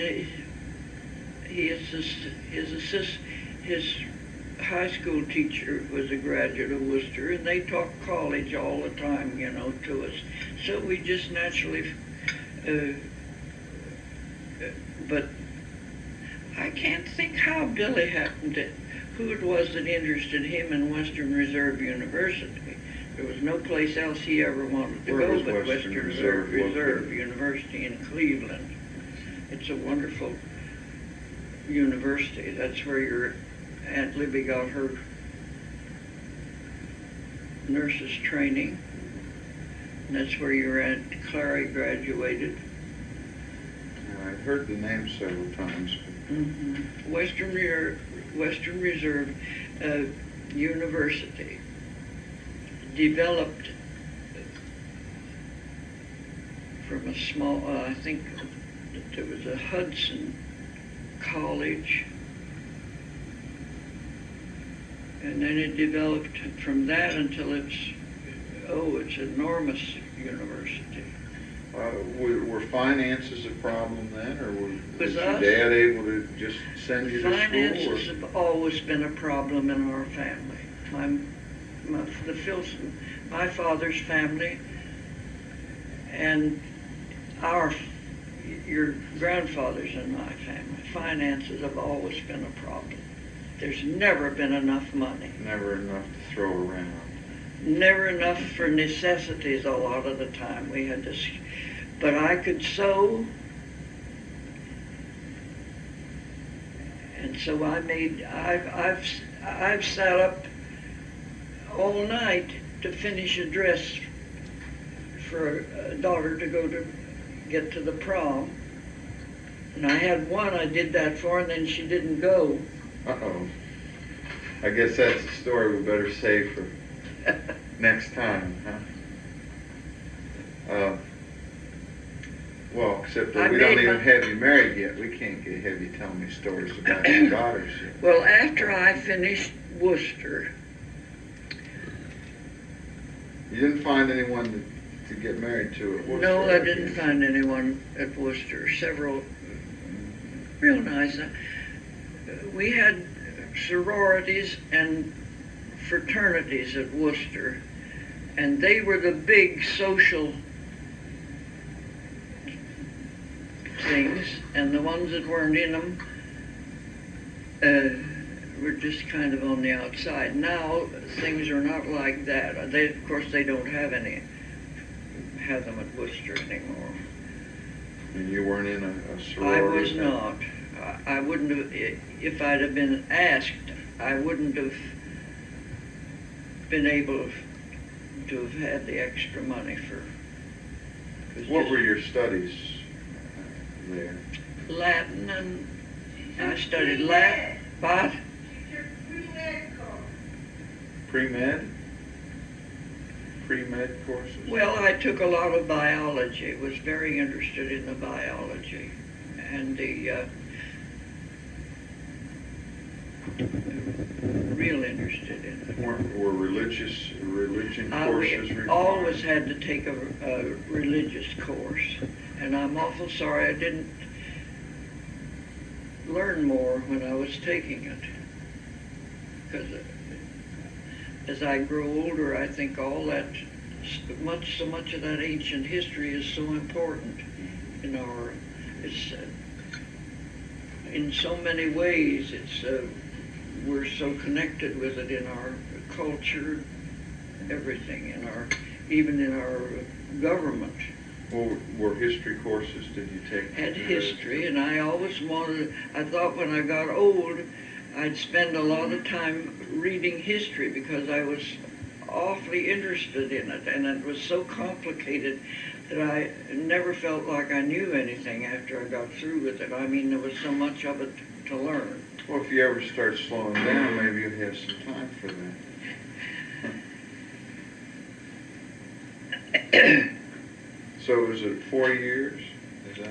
Speaker 2: his high school teacher was a graduate of Worcester, and they talked college all the time, to us. So we just naturally, but I can't think how Billy happened to, who it was that interested him in Western Reserve University. There was no place else he ever wanted to go but Western Reserve University in Cleveland. It's a wonderful university. That's where your Aunt Libby got her nurse's training. And that's where Clary graduated.
Speaker 1: I've heard the name several times.
Speaker 2: Western Reserve University developed from a small, I think there was a Hudson College, and then it developed from that until it's enormous university.
Speaker 1: Were finances a problem then, or was your
Speaker 2: us?
Speaker 1: dad able to just send you to school?
Speaker 2: Finances have always been a problem in our family. The Filson, my father's family, and your grandfather's and my family. Finances have always been a problem. There's never been enough money.
Speaker 1: Never enough to throw around.
Speaker 2: Never enough for necessities a lot of the time. We had to, but I could sew, and so I've sat up all night to finish a dress for a daughter to get to the prom. And I had one I did that for, and then she didn't go.
Speaker 1: Uh-oh. I guess that's a story we better save for next time, huh? Well, except that we don't even have you married yet. We can't have you telling me stories about your daughters yet.
Speaker 2: Well, after I finished Worcester.
Speaker 1: You didn't find anyone to get married to at Worcester?
Speaker 2: No, I didn't find anyone at Worcester. Several real nice. We had sororities and fraternities at Worcester, and they were the big social things, and the ones that weren't in them were just kind of on the outside. Now things are not like that. Of course, they don't have them at Worcester anymore.
Speaker 1: And you weren't in a sorority?
Speaker 2: I was not. I wouldn't have, if I'd have been asked, I wouldn't have been able to have had the extra money for.
Speaker 1: What were your studies there?
Speaker 2: Latin, and I studied Latin. What?
Speaker 1: Pre-med? Pre-med courses?
Speaker 2: Well, I took a lot of biology. Was very interested in the biology, and the real interested in it.
Speaker 1: Were religion courses required?
Speaker 2: I always had to take a religious course, and I'm awful sorry I didn't learn more when I was taking it. Because as I grow older, I think all that, so much of that ancient history is so important in in so many ways, we're so connected with it in our culture, everything, even in our government.
Speaker 1: Well, were history courses did you take?
Speaker 2: Had history, and I always I thought when I got old, I'd spend a lot of time reading history because I was awfully interested in it, and it was so complicated that I never felt like I knew anything after I got through with it. I mean, there was so much of it to learn.
Speaker 1: Well, if you ever start slowing down, maybe you'll have some time for that. So was it 4 years?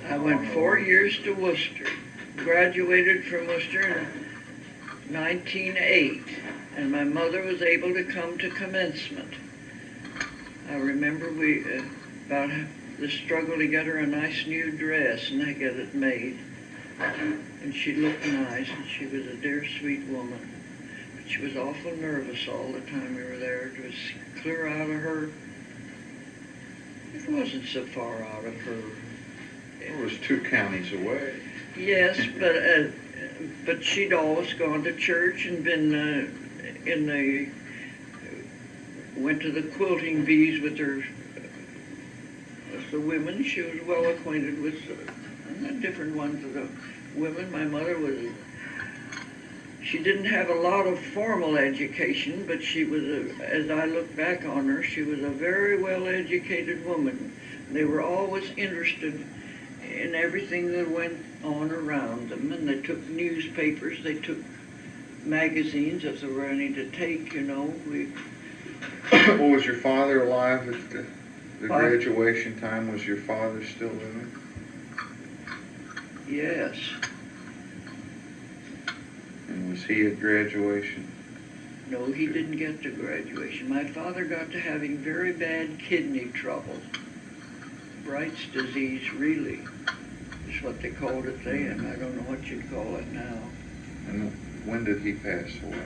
Speaker 2: I went 4 years to Worcester, graduated from Worcester in 1908, and my mother was able to come to commencement. I remember about the struggle to get her a nice new dress and I get it made. And she looked nice, and she was a dear, sweet woman. But she was awful nervous all the time we were there. It was clear out of her. It wasn't so far out of her.
Speaker 1: It was 2 counties away.
Speaker 2: Yes, but she'd always gone to church and been went to the quilting bees with the women. She was well acquainted with the different ones of the women. My mother was She didn't have a lot of formal education, but she was, as I look back on her, she was a very well-educated woman. They were always interested in everything that went on around them, and they took newspapers, they took magazines if there were any to take, you know.
Speaker 1: Well, was your father alive at the
Speaker 2: Father?
Speaker 1: graduation time? Was your father still living?
Speaker 2: Yes.
Speaker 1: And was he at graduation?
Speaker 2: No, he didn't get to graduation. My father got to having very bad kidney trouble. Bright's disease, really, is what they called it then. I don't know what you'd call it now.
Speaker 1: And when did he pass away?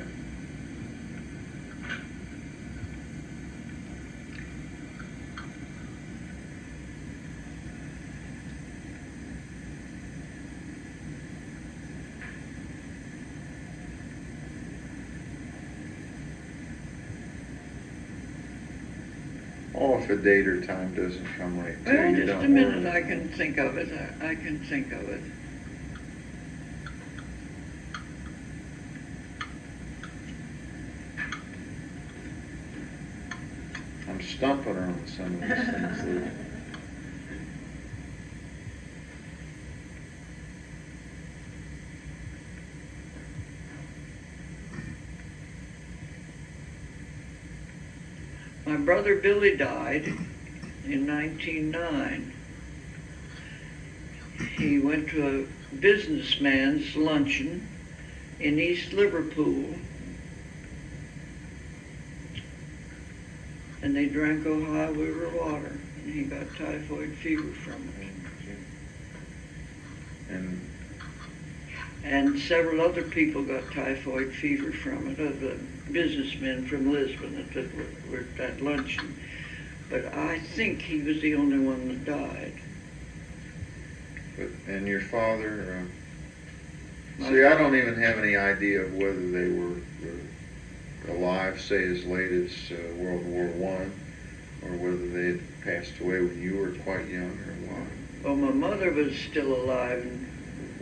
Speaker 1: Oh, if a date or time doesn't come right to
Speaker 2: Well,
Speaker 1: you,
Speaker 2: just
Speaker 1: don't
Speaker 2: a minute,
Speaker 1: worry.
Speaker 2: I can think of it. I can think of it.
Speaker 1: I'm stumping her on some of these things. Lou.
Speaker 2: My brother Billy died in 1909. He went to a businessman's luncheon in East Liverpool, and they drank Ohio River water, and he got typhoid fever from it. And several other people got typhoid fever from it, of the businessmen from Lisbon that were at that luncheon. But I think he was the only one that died.
Speaker 1: And your father, see, I don't even have any idea of whether they were alive, say as late as World War I, or whether they had passed away when you were quite young or what.
Speaker 2: Well, my mother was still alive in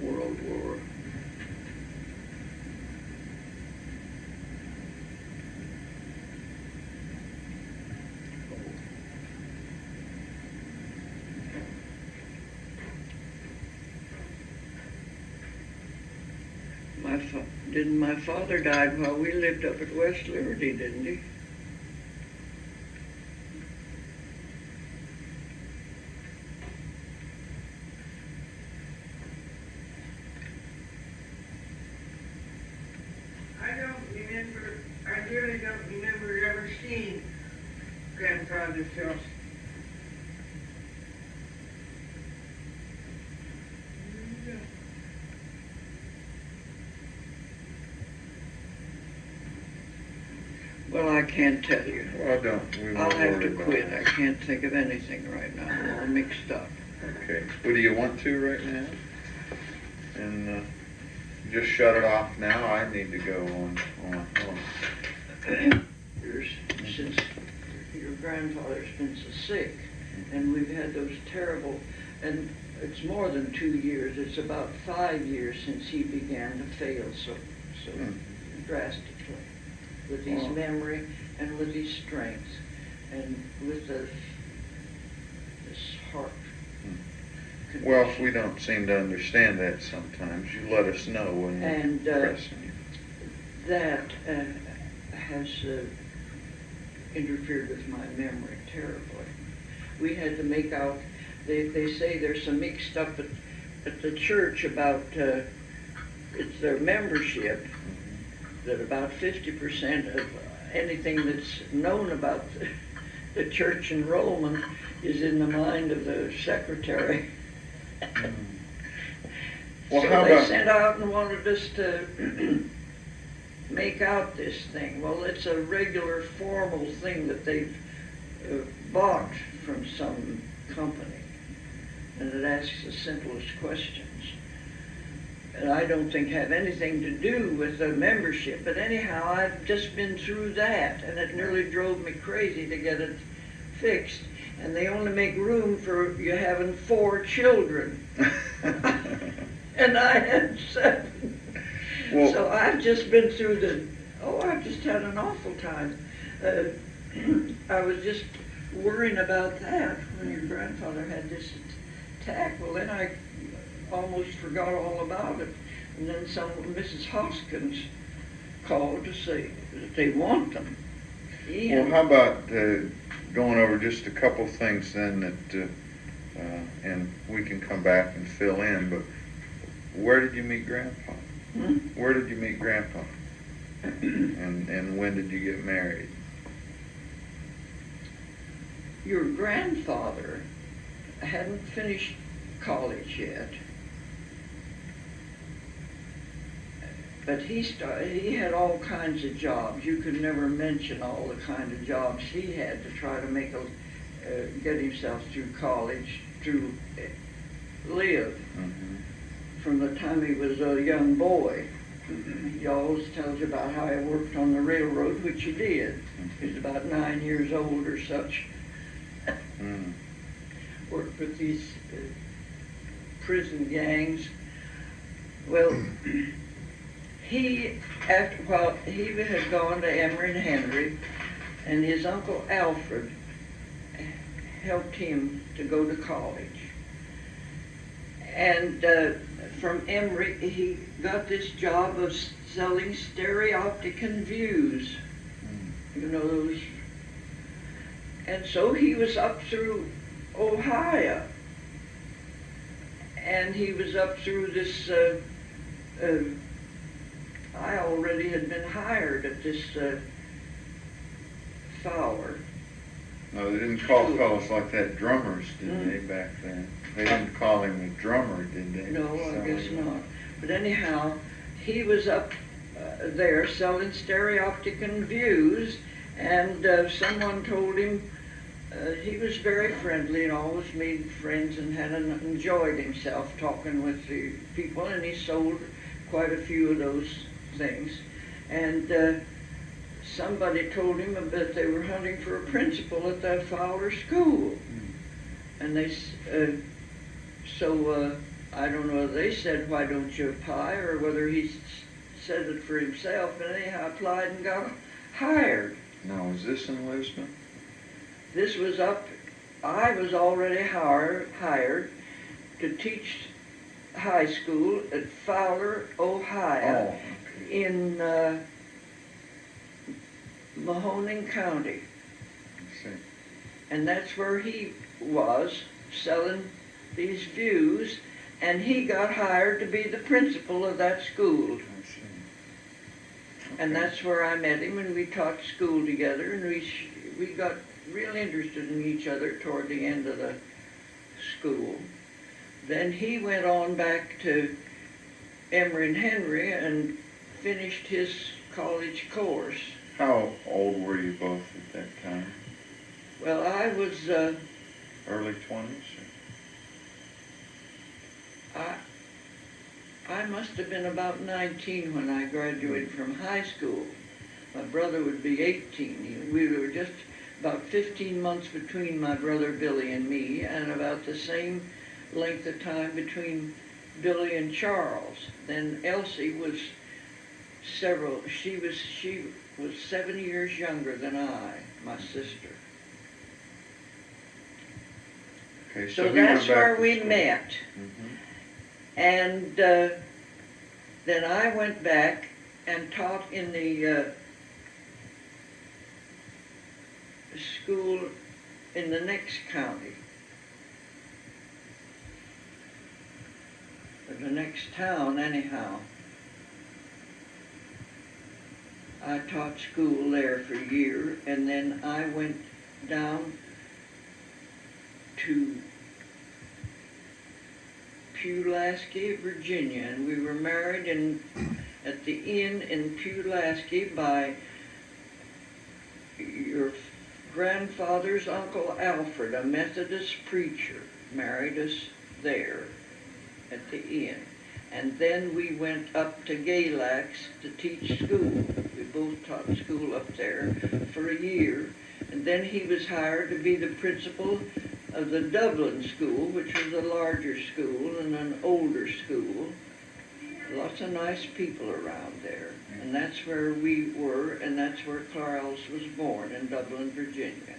Speaker 2: World War. Didn't my father died while we lived up at West Liberty, didn't he?
Speaker 3: I really don't remember ever seeing Grandfather Filson.
Speaker 2: Well, I can't tell you.
Speaker 1: Well, don't. We
Speaker 2: I'll
Speaker 1: won't
Speaker 2: have
Speaker 1: worry
Speaker 2: to
Speaker 1: about
Speaker 2: quit.
Speaker 1: it.
Speaker 2: I can't think of anything right now. I'm all mixed up.
Speaker 1: Okay. Well, do you want to right now? And just shut it off now. I need to go on.
Speaker 2: Since your grandfather's been so sick, and we've had those terrible, and it's more than 2 years, it's about 5 years since he began to fail so drastically with his memory and with his strength and with this heart condition.
Speaker 1: Well, if we don't seem to understand that sometimes, you let us know when we're pressing you.
Speaker 2: That has interfered with my memory terribly. We had to make out, they say there's some mixed up at the church about it's their membership, that about 50% of anything that's known about the church enrollment is in the mind of the secretary.
Speaker 1: Well,
Speaker 2: so
Speaker 1: how
Speaker 2: they
Speaker 1: about
Speaker 2: sent out and wanted us to make out this thing. Well, it's a regular formal thing that they've bought from some company, and it asks the simplest questions. And I don't think have anything to do with the membership, but anyhow, I've just been through that, and it nearly drove me crazy to get it fixed. And they only make room for you having 4 children. And I had 7.
Speaker 1: Well-
Speaker 2: So I've just been through I've just had an awful time. I was just worrying about that when your grandfather had this attack. Well, then I almost forgot all about it. And then Mrs. Hoskins called to say that they want them.
Speaker 1: Well, how about going over just a couple things then that, and we can come back and fill in, but where did you meet Grandpa?
Speaker 2: Hmm?
Speaker 1: Where did you meet Grandpa? And when did you get married?
Speaker 2: Your grandfather hadn't finished college yet, but he had all kinds of jobs. You could never mention all the kind of jobs he had to try to get himself through college, to live.
Speaker 1: Mm-hmm.
Speaker 2: From the time he was a young boy. He always tells you about how he worked on the railroad, which he did. He was about 9 years old or such.
Speaker 1: Mm.
Speaker 2: Worked with these prison gangs. Well, he had gone to Emory and Henry, and his uncle Alfred helped him to go to college. And from Emory, he got this job of selling stereopticon views. You know those. And so he was up through Ohio, and he was up through this. I already had been hired at this Fowler.
Speaker 1: No, they didn't call fellas like that drummers, did they, back then? They didn't call him a drummer, did they?
Speaker 2: No, I guess not. But anyhow, he was up there selling stereopticon views, and someone told him he was very friendly and always made friends and enjoyed himself talking with the people, and he sold quite a few of those things. And somebody told him that they were hunting for a principal at that Fowler school. And I don't know whether they said, why don't you apply, or whether he said it for himself, but anyhow applied and got hired.
Speaker 1: Now, was this in Lisbon?
Speaker 2: This was I was already hired to teach high school at Fowler, Ohio, in Mahoning County.
Speaker 1: I see.
Speaker 2: And that's where he was, selling these views, and he got hired to be the principal of that school.
Speaker 1: I see.
Speaker 2: And
Speaker 1: Okay.
Speaker 2: that's where I met him, and we taught school together, and we got real interested in each other toward the end of the school. Then he went on back to Emory and Henry and finished his college course.
Speaker 1: How old were you both at that time?
Speaker 2: Well, I was,
Speaker 1: Early 20s?
Speaker 2: I must have been about 19 when I graduated from high school. My brother would be 18. We were just about 15 months between my brother Billy and me, and about the same length of time between Billy and Charles. Then Elsie was she was 7 years younger than my sister.
Speaker 1: Okay,
Speaker 2: So
Speaker 1: he went
Speaker 2: that's
Speaker 1: back
Speaker 2: where
Speaker 1: to
Speaker 2: we
Speaker 1: school.
Speaker 2: met.
Speaker 1: Mm-hmm.
Speaker 2: And then I went back and taught in the school in the next county, or the next town anyhow. I taught school there for a year, and then I went down to Pulaski, Virginia, and we were married at the inn in Pulaski by your grandfather's Uncle Alfred, a Methodist preacher, married us there at the inn. And then we went up to Galax to teach school. We both taught school up there for a year. And then he was hired to be the principal of the Dublin school, which was a larger school and an older school. lots of nice people around there. And that's where we were, and that's where Clarence was born, in Dublin, Virginia.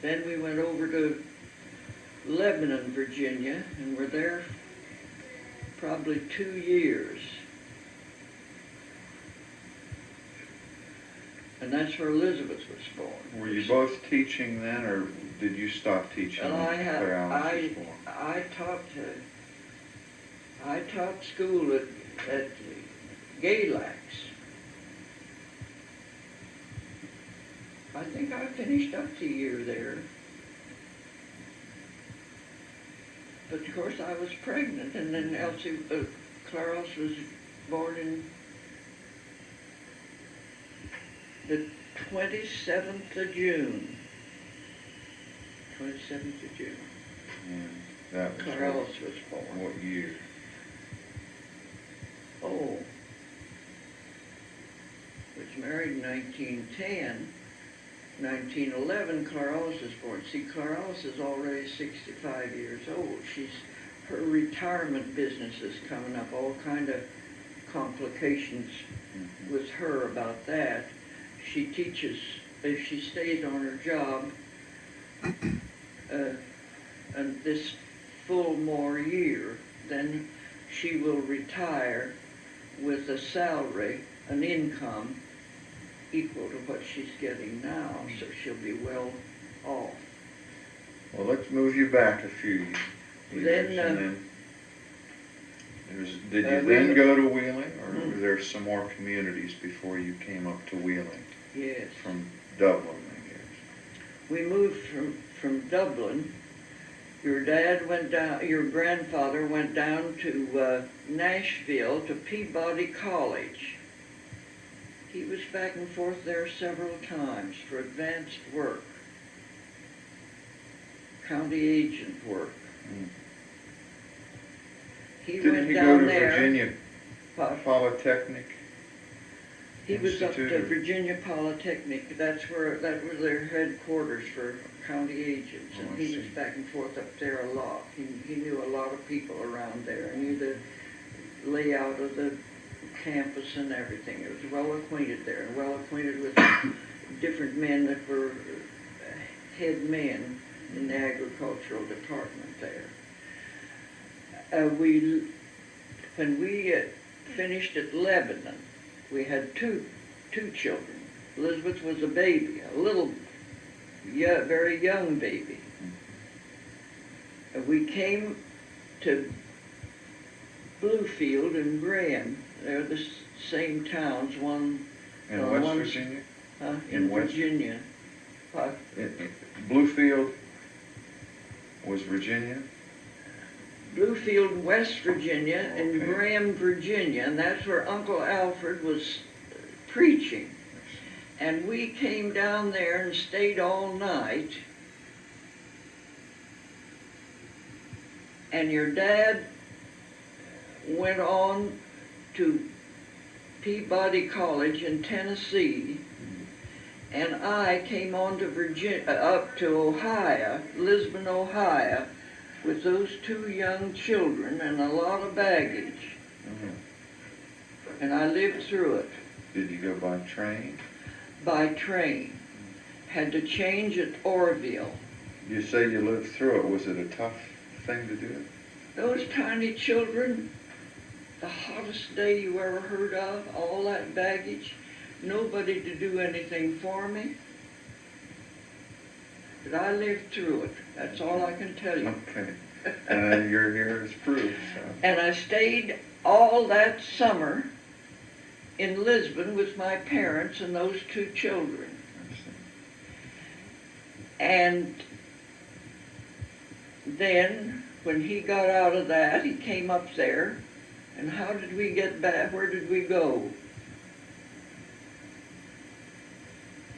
Speaker 2: Then we went over to Lebanon, Virginia, and were there probably 2 years. And that's where Elizabeth was born.
Speaker 1: Were you both teaching then, or did you stop teaching
Speaker 2: And
Speaker 1: when Claire Alice was born?
Speaker 2: I taught school at Galax. I think I finished up the year there. But of course I was pregnant, and then Clarence was born in the 27th of June. 27th of June.
Speaker 1: And that was
Speaker 2: Clarence was born.
Speaker 1: what year?
Speaker 2: Oh. Was married in 1910. 1911, Clarence was born. See, Clarence is already 65 years old. Her retirement business is coming up, all kind of complications with her about that. She teaches, if she stays on her job, and this full more year, then she will retire with a salary, an income equal to what she's getting now, so she'll be well off.
Speaker 1: Well, let's move you back a few years.
Speaker 2: Then,
Speaker 1: did you then go to Wheeling, or were there some more communities before you came up to Wheeling?
Speaker 2: Yes.
Speaker 1: From Dublin, I guess.
Speaker 2: We moved from Dublin. Your grandfather went down to Nashville to Peabody College. He was back and forth there several times for advanced work, county agent work.
Speaker 1: Didn't he go to Virginia Polytechnic?
Speaker 2: He was up
Speaker 1: Institute
Speaker 2: to
Speaker 1: of-
Speaker 2: Virginia Polytechnic. That was their headquarters for county agents,
Speaker 1: Oh,
Speaker 2: and
Speaker 1: I
Speaker 2: he was
Speaker 1: see.
Speaker 2: back and forth up there a lot. He knew a lot of people around there, knew the layout of the campus and everything. He was well acquainted there, and well acquainted with different men that were head men in the agricultural department there. When we finished at Lebanon, we had two children. Elizabeth was a baby, a little, very young baby. We came to Bluefield and Graham. They're the same towns, one
Speaker 1: In West Virginia?
Speaker 2: in
Speaker 1: West-
Speaker 2: Virginia.
Speaker 1: Bluefield was Virginia?
Speaker 2: Bluefield, West Virginia, and
Speaker 1: Okay.
Speaker 2: Graham, Virginia, and that's where Uncle Alfred was preaching. And we came down there and stayed all night. And your dad went on to Peabody College in Tennessee, and I came on to Virginia, up to Ohio, Lisbon, Ohio, with those two young children and a lot of baggage. And I lived through it
Speaker 1: Did you go by train?
Speaker 2: by train. Had to change at Orville.
Speaker 1: You say you lived through it. Was it a tough thing to do?
Speaker 2: Those tiny children, the hottest day you ever heard of, all that baggage, nobody to do anything for me. But I lived through it. That's all I can tell you.
Speaker 1: Okay. And you're here as proof, so.
Speaker 2: And I stayed all that summer in Lisbon with my parents and those two children.
Speaker 1: I see.
Speaker 2: And then, when he got out of that, he came up there, and how did we get back? Where did we go?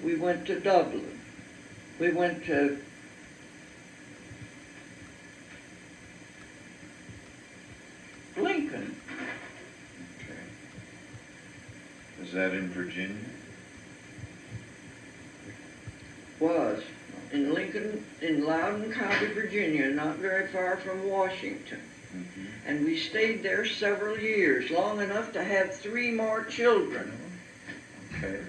Speaker 2: We went to Dublin. We went to Lincoln.
Speaker 1: Okay. Is that in Virginia?
Speaker 2: Was in Lincoln, in Loudoun County, Virginia, not very far from Washington.
Speaker 1: Mm-hmm.
Speaker 2: And we stayed there several years, long enough to have 3 more children.
Speaker 1: Okay.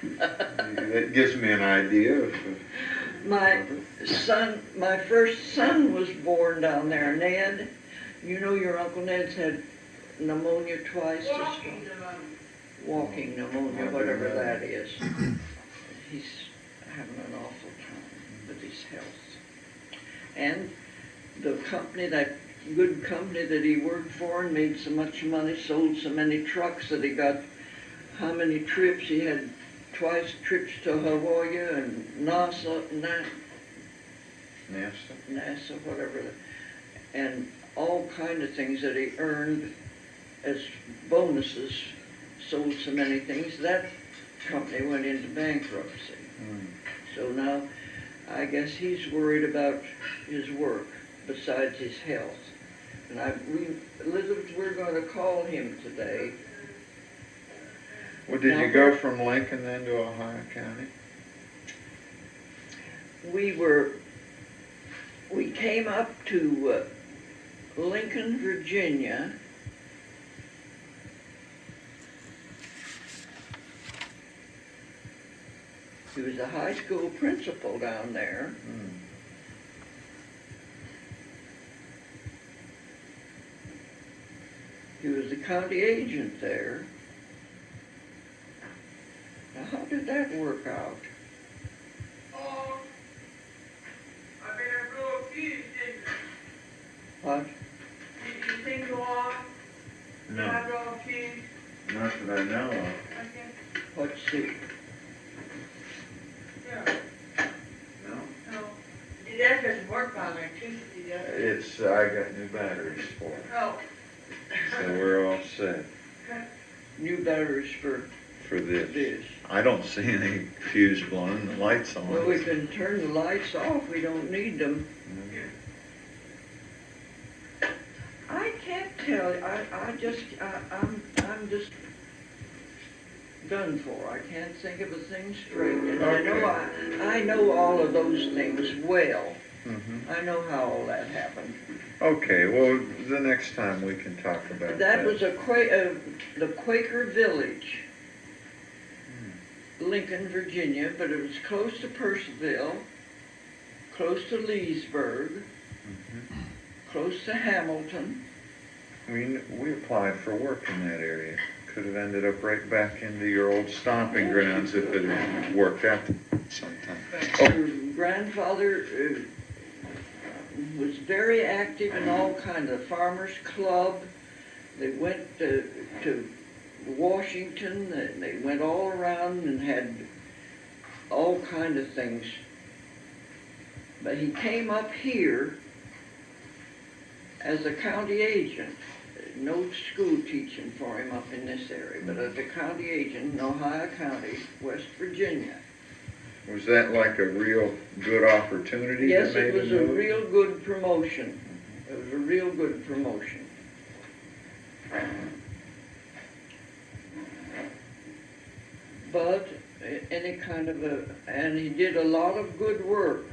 Speaker 1: That gives me an idea of.
Speaker 2: My first son was born down there, Ned. You know your Uncle Ned's had pneumonia twice. Walking pneumonia, whatever that is. He's having an awful time with his health. And the company, that good company that he worked for and made so much money, sold so many trucks that he got how many trips. He had twice trips to Hawaii and NASA, whatever, and all kind of things that he earned as bonuses, sold so many things. That company went into bankruptcy. So now I guess he's worried about his work besides his health. And Elizabeth, we're going to call him today.
Speaker 1: Well, did you go from Lincoln then to Ohio County?
Speaker 2: We came up to Lincoln, Virginia. He was a high school principal down there. He was the county agent there. Now, how did that work out?
Speaker 3: Oh, I better blow a fuse, didn't
Speaker 2: What?
Speaker 3: you? You think go on? Did
Speaker 1: No,
Speaker 3: I blow a fuse?
Speaker 1: not that I know of.
Speaker 3: Okay.
Speaker 2: Let's see.
Speaker 3: Yeah.
Speaker 1: No.
Speaker 3: No. That doesn't work on electricity, does it?
Speaker 1: I got new batteries for it,
Speaker 3: Oh.
Speaker 1: so we're all set
Speaker 2: New batteries for
Speaker 1: for this.
Speaker 2: this.
Speaker 1: I don't see any fuse blowing, the lights on.
Speaker 2: Well, we can turn the lights off. We don't need them. I can't tell. I'm just done for. I can't think of a thing straight. And I know all of those things well. I know how all that happened.
Speaker 1: Okay, well, the next time we can talk about that.
Speaker 2: That was the Quaker Village, Lincoln, Virginia, but it was close to Purcellville, close to Leesburg, close to Hamilton.
Speaker 1: We applied for work in that area. Could have ended up right back into your old stomping grounds if it had worked out sometime.
Speaker 2: Your grandfather was very active in all kinds of farmers club. They went to Washington. They went all around and had all kinds of things. But he came up here as a county agent. No school teaching for him up in this area, but as a county agent in Ohio County, West Virginia.
Speaker 1: Was that like a real good opportunity?
Speaker 2: Yes,
Speaker 1: that
Speaker 2: it
Speaker 1: made
Speaker 2: was
Speaker 1: the
Speaker 2: a
Speaker 1: move?
Speaker 2: real good promotion. It was a real good promotion. But any kind of and he did a lot of good work.